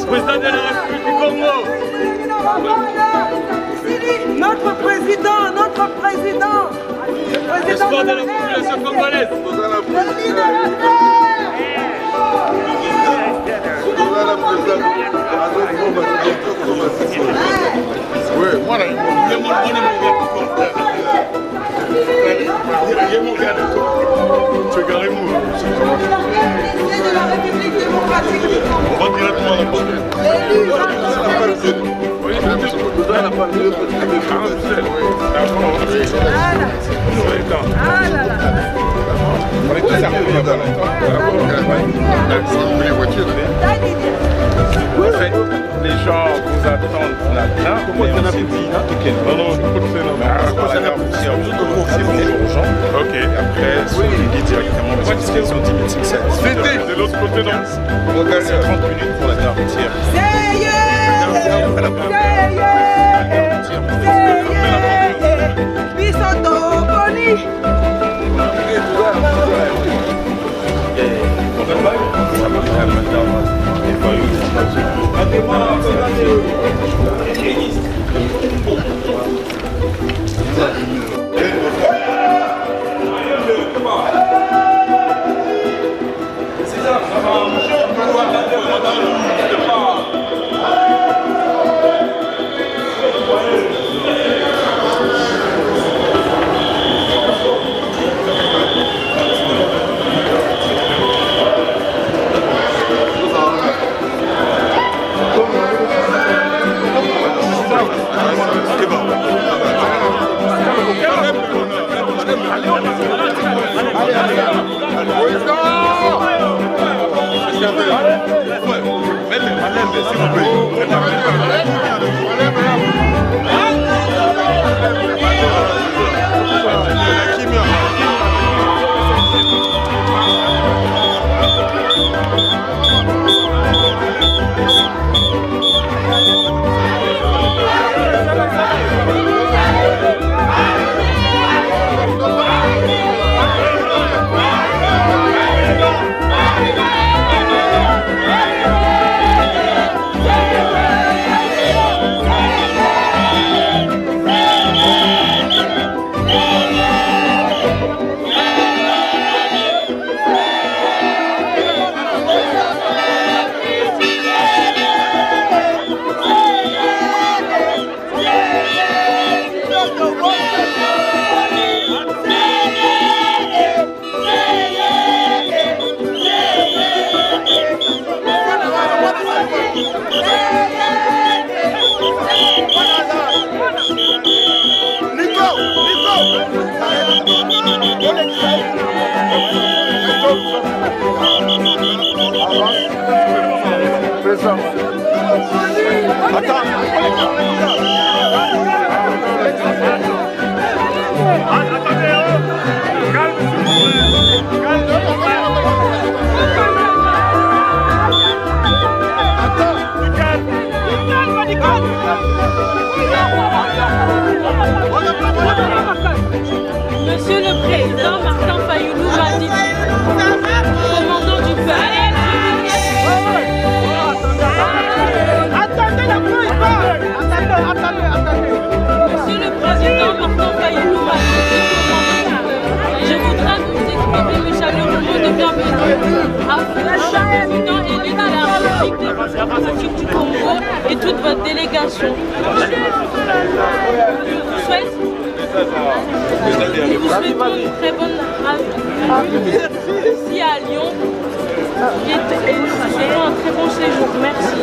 Président de la République du Congo. Notre président. L'espoir de la population congolaise. Oui, moi là, tu es garé mou. De la République démocratique. On va directement à la porte. Oui, vous avez la parole. On est tous arrivés il y a pas longtemps. En fait, les gens vous attendent là-dedans. Pourquoi tu n'as plus dit? Non, non, c'est urgent. Ok. Et après, on dit directement parce que c'est 10 500. C'était de l'autre côté, non? C'est 30 minutes pour la gare routière. Monsieur le Président Martin Fayulu m'a dit, commandant du peuple. Monsieur le Président Martin Fayulu m'a dit, je voudrais vous exprimer mes démocratique du Congo et toute votre délégation. Je vous souhaite une très bonne arrivée ici à Lyon et un très bon séjour. Merci.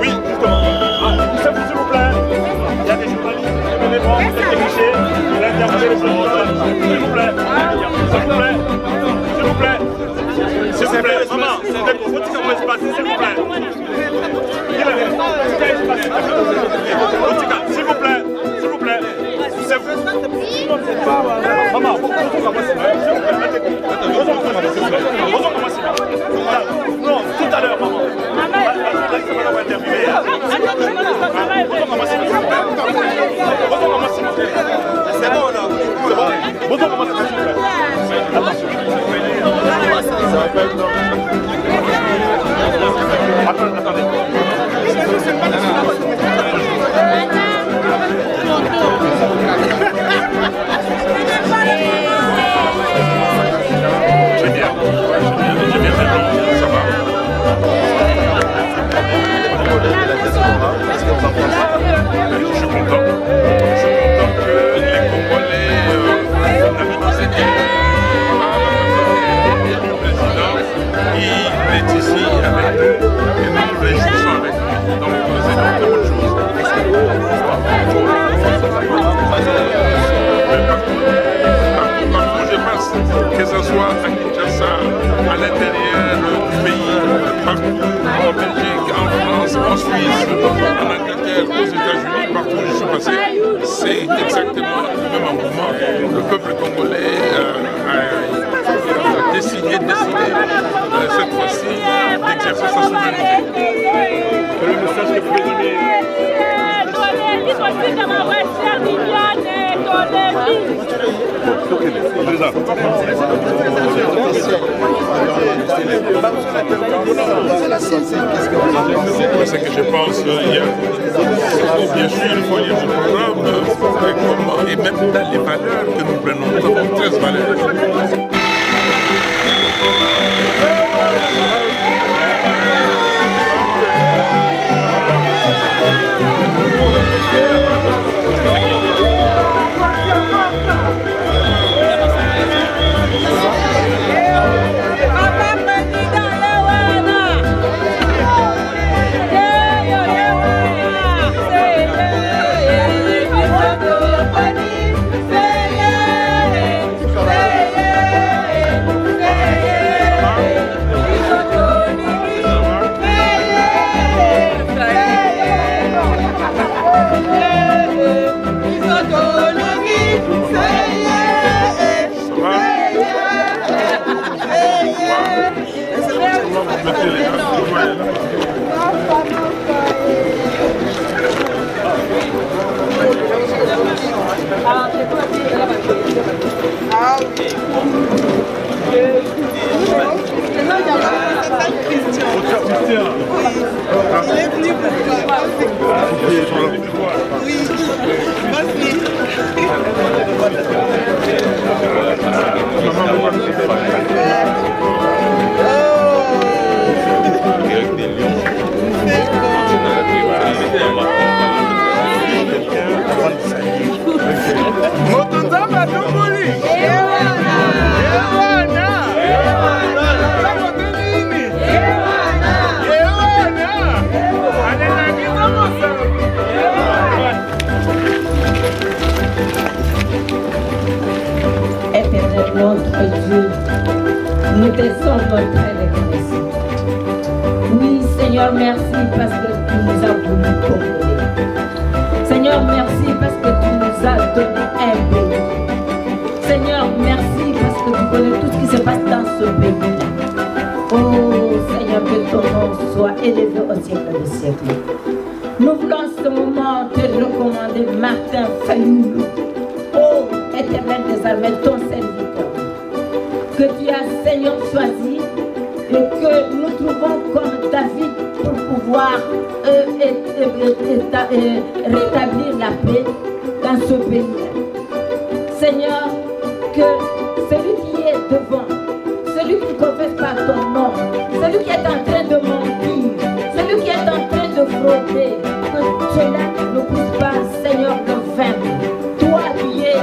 Oui, justement. S'il vous plaît. Il y a des journalistes qui veulent les prendre, des techniciens, l'interview, s'il vous plaît. S'il vous plaît. S'il vous plaît. S'il vous plaît. Maman, c'est d'accord. Faut que ça se passe, s'il vous plaît. S'il vous plaît. S'il vous plaît. C'est vous. Maman, pourquoi vous commencez? S'il vous plaît. Non, tout à l'heure, maman. C'est bon là. Bonjour, comment ça va? Attention. C'est que je pense qu'il y a, bien sûr, il faut lire le programme et même dans les valeurs que nous prenons. Nous avons 13 valeurs. Nous te sommes très reconnaissants. Oui, Seigneur, merci parce que tu nous as voulu commander. Seigneur, merci parce que tu nous as donné un pays. Seigneur, merci parce que tu connais tout ce qui se passe dans ce pays-là. Oh, Seigneur, que ton nom soit élevé au siècle des siècles. Nous voulons ce moment te recommander Martin Fayoulou. Oh, Éternel des armées, ton serviteur, que tu as, Seigneur, choisi et que nous trouvons comme David pour pouvoir rétablir la paix dans ce pays. Seigneur, que celui qui est devant, celui qui ne confesse pas ton nom, celui qui est en train de mentir, celui qui est en train de frauder, que cela ne puisse pas, Seigneur, le vaincre. Toi, tu es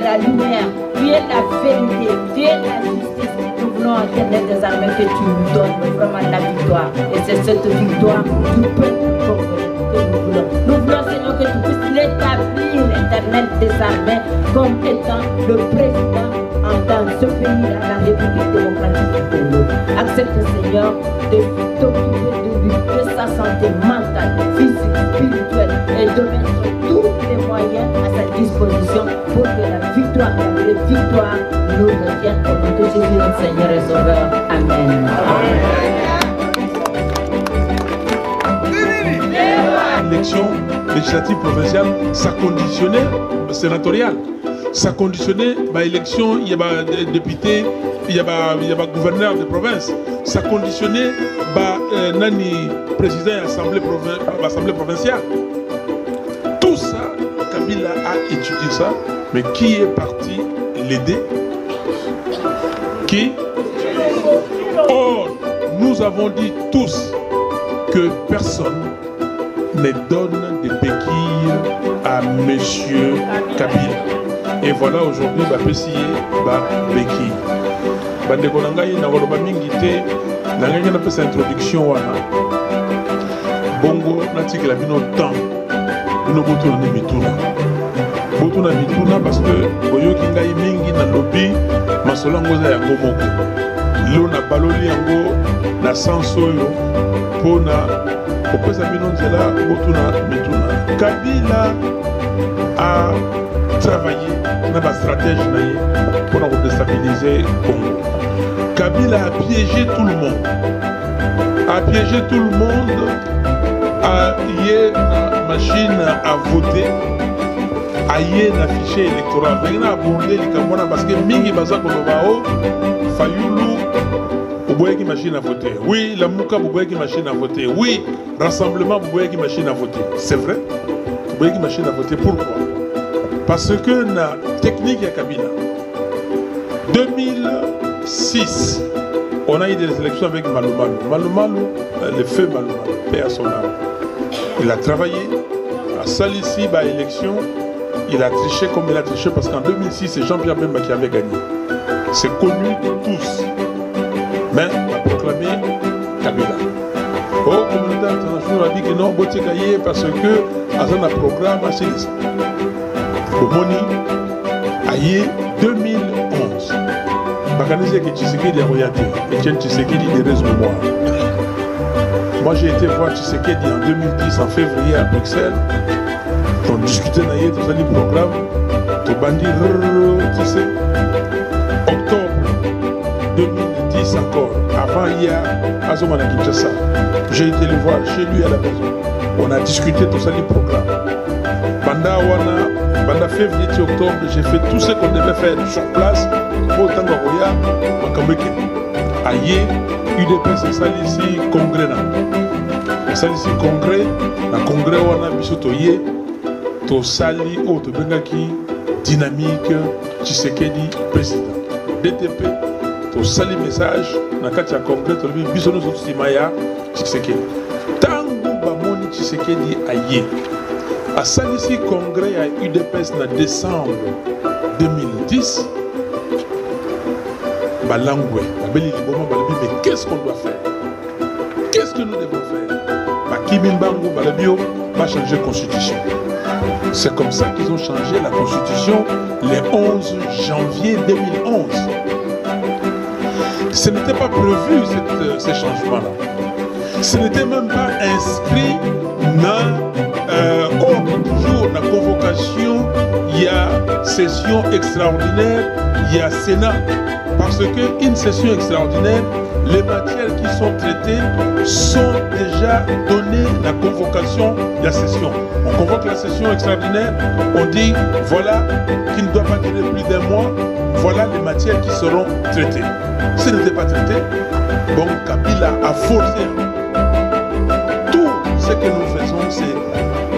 la lumière, tu es la vérité, tu es la justice. Nous voulons entendre des armées que tu nous donnes vraiment la victoire. Et c'est cette victoire du peuple congolais que nous voulons. Nous voulons, Seigneur, que tu puisses l'établir, l'Éternel des armées, comme étant le président dans ce pays-là, la République démocratique du Congo. Accepte, Seigneur, de t'occuper de sa santé mentale, physique, spirituelle et de mettre tous les moyens à sa disposition pour que la victoire nous revienne au nom de Jésus, notre Seigneur et Sauveur. Amen. L'élection législative provinciale, ça conditionnait sénatoriale. Ça conditionnait l'élection, il y a des députés, il y a des gouverneurs de province. Ça conditionnait nani président de l'Assemblée provinciale. Tout ça, Kabila a étudié ça, mais qui est parti l'aider? Qui? Or, nous avons dit tous que personne ne donne des béquilles à Monsieur Kabila. Et voilà aujourd'hui, béquille. Bandeko na ngai na koloba mingi te na ngai na pesa introduction wana bongo natikela bino temps bino botuna na mituna parce que boyoki ngai mingi na lobi masolo yango za yango moko lo na baloli yango na sens oyo mpona kopesa bino nzela botuna mituna. Kabila a travaillé na ba stratège na ye mpona kodestabiliser Congo. Kabila a piégé tout le monde. A lié la machine à voter, a aye na fichier électoral. Maintenant aborder les cambona parce que mingi baza kolobao Fayulu Boboye qui machine à voter. Oui, la Mouka Boboye qui machine à voter. Oui, rassemblement Boboye qui machine à voter. C'est vrai. Boboye qui machine à voter. Pourquoi? Parce que la technique à Kabila. 2006, on a eu des élections avec Maloumalo. Maloumalo, le feu Maloumalo, paix à son âme. Il a travaillé à Salissi, à l'élection. Il a triché comme il a triché parce qu'en 2006, c'est Jean-Pierre Bemba qui avait gagné. C'est connu de tous. Mais on a proclamé Kabila. Oh, la communauté internationale a dit que non, Boté Gaye parce que Azan a programme à Salissi. Au Moni, Aïe 2011. Bakanese que Tshisekedi a royauté. Etienne Tshisekedi des réseaux mémoire. Moi j'ai été voir Tshisekedi en 2010, en février à Bruxelles. On discutait d'ailleurs de ce programme. Tu bandit, tu sais. Octobre 2010 encore. Avant hier, à Zomana Kinshasa. J'ai été le voir chez lui à la maison. On a discuté de ce programme. Pendant février et octobre, j'ai fait tout ce qu'on devait faire sur place. Pour autant que Aïe, UDP, c'est ça ici, congrès. C'est ça ici, congrès. Le congrès, on a bisotoyé. To sali, oh, to bengaki, dynamique, Tshisekedi, président. DTP, to sali message, na katia congrès, to lebi bisono sotimaya, Tshisekedi. Tango bamoni Tshisekedi aïe. À Salissi congrès à UDPS en décembre 2010, Balangwe, mais qu'est-ce qu'on doit faire? Qu'est-ce que nous devons faire? Kimimbango, Balabio, va changer la constitution. C'est comme ça qu'ils ont changé la constitution le 11 janvier 2011. Ce n'était pas prévu ces changements-là. Ce n'était même pas inscrit dans toujours la convocation, il y a session extraordinaire, il y a Sénat. Parce qu'une session extraordinaire, les matières qui sont traitées sont déjà données la convocation de la session. On convoque la session extraordinaire, on dit voilà, qui ne doit pas durer plus d'un mois, voilà les matières qui seront traitées. Si ce n'était pas traité, bon, Kabila a forcé. Tout ce que nous faisons, c'est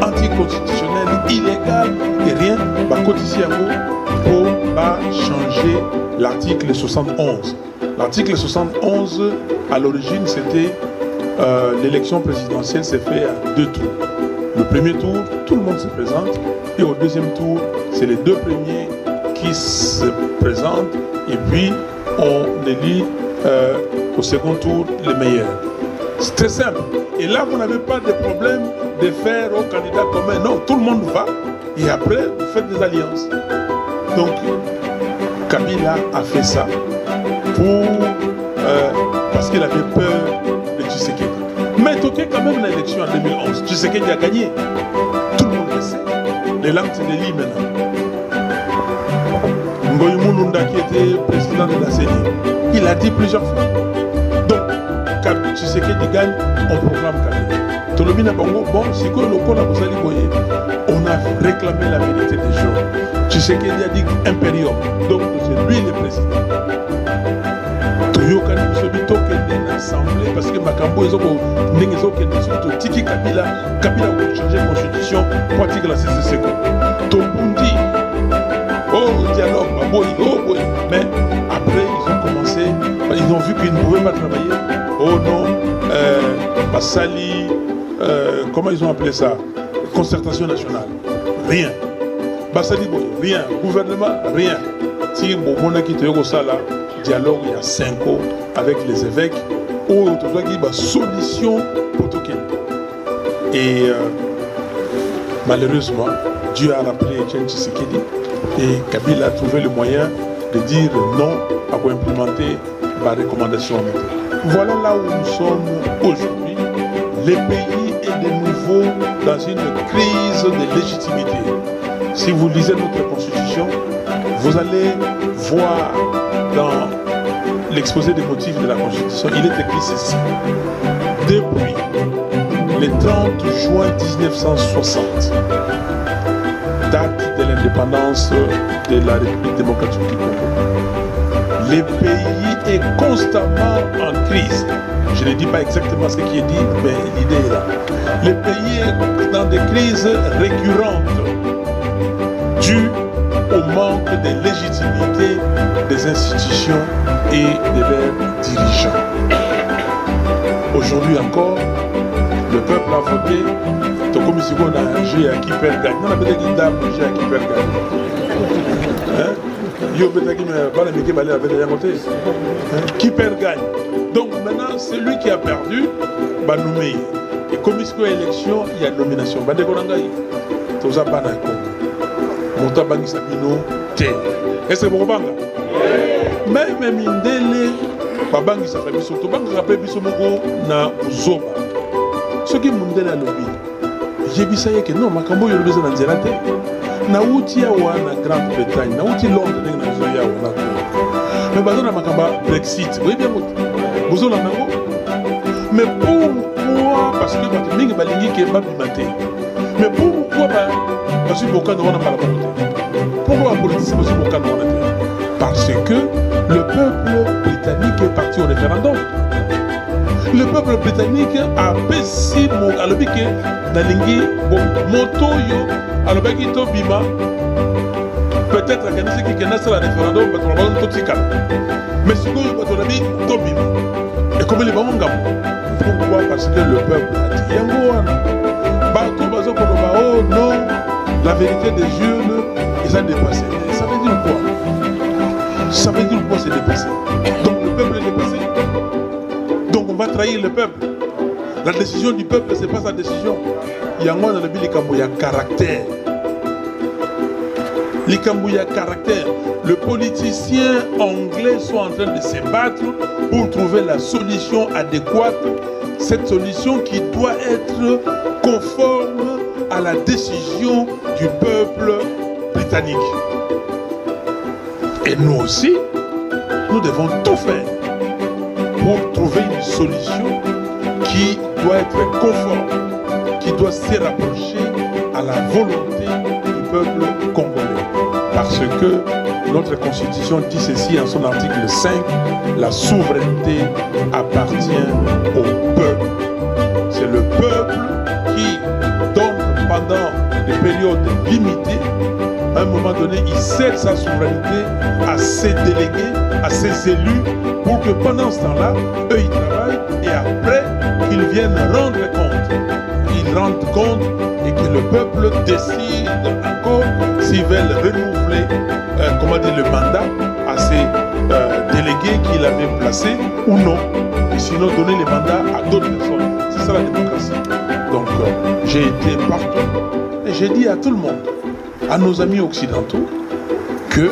anticonstitutionnel, illégal et rien, bah, cotiser pour changer l'article 71. L'article 71, à l'origine, c'était l'élection présidentielle s'est fait à 2 tours. Le premier tour, tout le monde se présente, et au deuxième tour, c'est les 2 premiers qui se présentent, et puis on élit au second tour les meilleurs. C'est très simple. Et là, vous n'avez pas de problème de faire au candidat commun. Non, tout le monde va. Et après, vous faites des alliances. Donc, Kabila a fait ça parce qu'il avait peur de Tshisekedi. Mais toqué quand même l'élection en 2011. Tshisekedi a gagné. Tout le monde le sait. Les langues se délient maintenant. Ngoyi Mulunda qui était président de la CENI, il a dit plusieurs fois. Donc, quand Tshisekedi gagne, on proclame Kabila. Tolomina Bango, bon, c'est quoi le col à Bozali Boye? On a réclamé la vérité des gens. Tshisekedi a dit impérium, donc c'est lui le président. Toyoka Nibisobito qui est l'Assemblée parce que Makambo est au Tiki Kabila. Kabila a changé la constitution pour article 6 secondes. Tobundi, oh dialogue, oh boy. Mais après ils ont commencé, ils ont vu qu'ils ne pouvaient pas travailler. Oh non, Bassali, comment ils ont appelé ça? Concertation nationale. Rien. Bassali Boy, rien. Gouvernement, rien. Si Bobona qui te là, dialogue il y a 5 ans avec les évêques, où on a dit solution pour tout. Et malheureusement, Dieu a rappelé Etienne Tshisekedi et Kabila a trouvé le moyen de dire non à quoi implémenter la recommandation. Voilà là où nous sommes aujourd'hui. Le pays est de nouveau dans une crise de légitimité. Si vous lisez notre constitution, vous allez voir dans l'exposé des motifs de la constitution, il est écrit ceci. Depuis le 30 juin 1960, date de l'indépendance, l'indépendance de la République démocratique du Congo. Le pays est constamment en crise. Je ne dis pas exactement ce qui est dit, mais l'idée est là. Le pays est dans des crises récurrentes dues au manque de légitimité des institutions et de leurs dirigeants. Aujourd'hui encore, le peuple a voté. Comme si on a un jeu à qui perd gagne. On a peut-être une dame de jeu à qui perd gagne. Yo peut-être qui va aller avec les côté. Qui perd gagne. Donc maintenant, celui qui a perdu va nommer. Et comme il y a élection, il y a nomination. Va décoller. Tout ça pas d'accord. Monta bangi sabino te. Est-ce que vous comprenez? Même Mindele, babangi sabino surtout bangi rappelle biso moko na uzoba. Ce qui Mindele a lobby. J'ai vu ça que non, makambo yo besoin na te. Na uti ya wana Grande-Bretagne, na uti Londres na zoya wana. Mais bazo na makamba Brexit. Oui bien bozo na nango. Mais pourquoi? Parce que bato mingi balingi ke babimate. Mais pourquoi parce que beaucoup de gens n'ont pas la volonté. Pourquoi la politique c'est beaucoup de gens n'ont pas? Parce que le peuple britannique est parti au référendum. Le peuple britannique a baissé à l'obéque d'alinguer moto yo à l'obéque to bima. Peut-être qu'il y a des gens qui ont le référendum mais on va tout tirer. Mais ce que vous avez dit to bima. Et comme les mamans pourquoi? Parce que le peuple a dit yango. Oh non, la vérité des jeunes, ils ont dépassé. Ça veut dire quoi? Ça veut dire quoi c'est dépassé? Donc le peuple est dépassé. Donc on va trahir le peuple. La décision du peuple, ce n'est pas sa décision. Il y a un monde dans le pays qui a caractère. Les Cambouya caractère. Les politiciens anglais sont en train de se battre pour trouver la solution adéquate. Cette solution qui doit être conforme à la décision du peuple britannique. Et nous aussi, nous devons tout faire pour trouver une solution qui doit être conforme, qui doit se rapprocher à la volonté du peuple congolais. Parce que notre constitution dit ceci en son article 5, la souveraineté appartient au peuple. C'est le peuple qui donne pendant des périodes limitées, à un moment donné, il cède sa souveraineté à ses délégués, à ses élus, pour que pendant ce temps-là, eux ils travaillent et après qu'ils viennent rendre compte. Ils rendent compte et que le peuple décide encore s'ils veulent renouveler le mandat à ces délégués qu'il avait placés ou non. Et sinon donner les mandats à d'autres personnes. C'est ça la démocratie. Donc j'ai été partout et j'ai dit à tout le monde, à nos amis occidentaux, que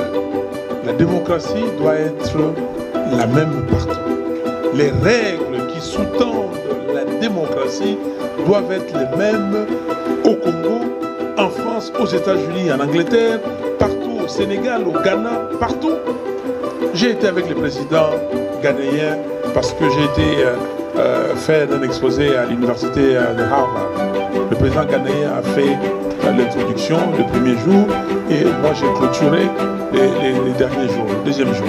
la démocratie doit être la même partout. Les règles qui sous-tendent la démocratie doivent être les mêmes au Congo, en France, aux États-Unis, en Angleterre, partout au Sénégal, au Ghana, partout. J'ai été avec les présidents ghanéens parce que j'ai été faire un exposé à l'université de Harvard. Le président ghanéen a fait l'introduction le premier jour et moi j'ai clôturé les derniers jours, le deuxième jour.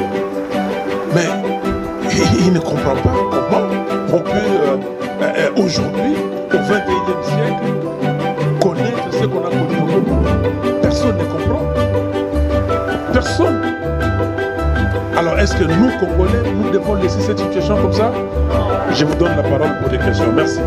Mais il ne comprend pas comment on peut aujourd'hui, au XXIe siècle, connaître ce qu'on a connu au Congo. Personne ne comprend. Personne. Alors est-ce que nous, Congolais, nous devons laisser cette situation comme ça? Je vous donne la parole pour des questions. Merci.